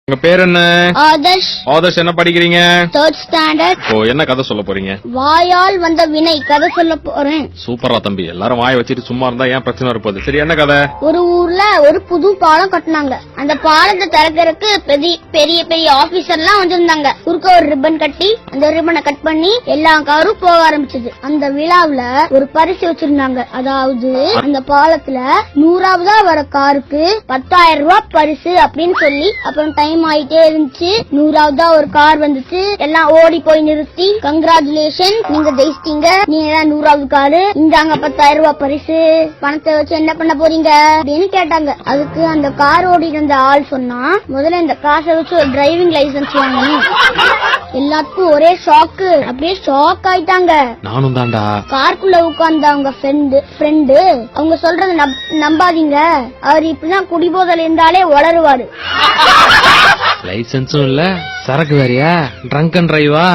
உங்க பேர் என்ன? ஆதர்ஷ். ஆதர்ஷ் என்ன படிக்கிறீங்க? 3rd standard. ஓ, என்ன கதை சொல்ல போறீங்க? வாயால் வந்த வினை கதை சொல்ல போறேன். சூப்பரா தம்பி, எல்லாரும் வாயை வச்சிட்டு சும்மா இருந்தா ஏன் பிரச்சனை இருப்பது? சரி, என்ன கதை? ஒரு ஊர்ல ஒரு புது பாலம் கட்டினாங்க. அந்த பாலத்தை திறக்கிறதுக்கு பெரிய பெரிய ஆபீசர் எல்லாம் வந்திருந்தாங்க. குறுக்க ஒரு ரிப்பன் கட்டி அந்த ரிப்பனை கட் பண்ணி எல்லா காரும் போக ஆரம்பிச்சது. அந்த விழாவுல ஒரு பரிசு வச்சிருந்தாங்க. அதாவது அந்த பாலத்துல 100ஆவதா வர காருக்கு 10,000 ரூபாய் பரிசு அப்படின்னு சொல்லி, அப்புறம் டைம் ஆயிட்டே இருந்துச்சு. 100ஆவதா ஒரு கார் வந்துச்சு. எல்லாம் ஓடி போய் நிறுத்தி, கங்க்ராச்சுலேஷன், நீங்க ஜெயிச்சிட்டீங்க, நீங்க 100ஆவது காரு, இந்தாங்க 10,000 ரூபாய் பரிசு, பணத்தை வச்சு என்ன பண்ண போறீங்க அப்படின்னு கேட்டாங்க. அதுக்கு அந்த கார் ஓடிட்டு இருந்த ஆள் சொன்னா, முதல்ல இந்த காசை வச்சு ஒரு டிரைவிங் லைசன்ஸ் வாங்கணும். எல்லாத்துக்கும் ஒரே ஷாக்கு, அப்படியே ஷாக் ஆயிட்டாங்க. நானும் தாண்டா. காருக்குள்ள உட்கார்ந்த அவங்க ஃப்ரெண்டு அவங்க சொல்றத நம்பாதீங்க, அவர் இப்படிதான் குடிபோதையில இருந்தாலே வளருவாரு. லைசன்ஸும் இல்ல, சரக்கு வேறையா, ட்ரங்க் அண்ட் டிரைவா?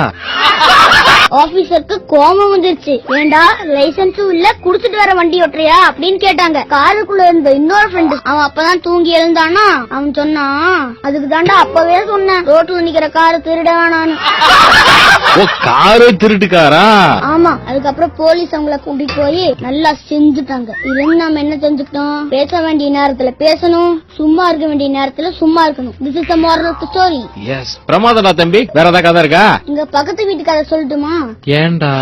ஆபீசருக்கு கோபம் வந்துருச்சு. ஏண்டா லைசன்ஸும் இல்ல, குடுத்துட்டு வர வண்டி ஓட்டுறியா அப்படின்னு கேட்டாங்க. காருக்குள்ள இருந்த இன்னொரு ஃப்ரெண்டு, அவன் அப்பதான் தூங்கி எழுந்தானா, அவன் சொன்னான், அதுக்கு தாண்டா அப்பவே சொன்னேன், ரோட்ல நிக்கிற காரு திருட வேணான்னு. ஓ, காரு திருட்டுக்காரா? ஆமா. அதுக்கப்புறம் போலீஸ் அவங்கள கூட்டிட்டு போய் நல்லா செஞ்சுட்டாங்க. இதுல நம்ம என்ன செஞ்சுக்கிட்டோம்? பேச வேண்டிய நேரத்துல பேசணும், சும்மா இருக்க வேண்டிய நேரத்துல சும்மா இருக்கணும். This is the moral of the story. Yes, பிரமாதம்டா தம்பி. வேற ஏதாவது கதை இருக்கா? இங்க பக்கத்து வீட்டு கதை சொல்லட்டுமா? ஏன்டா?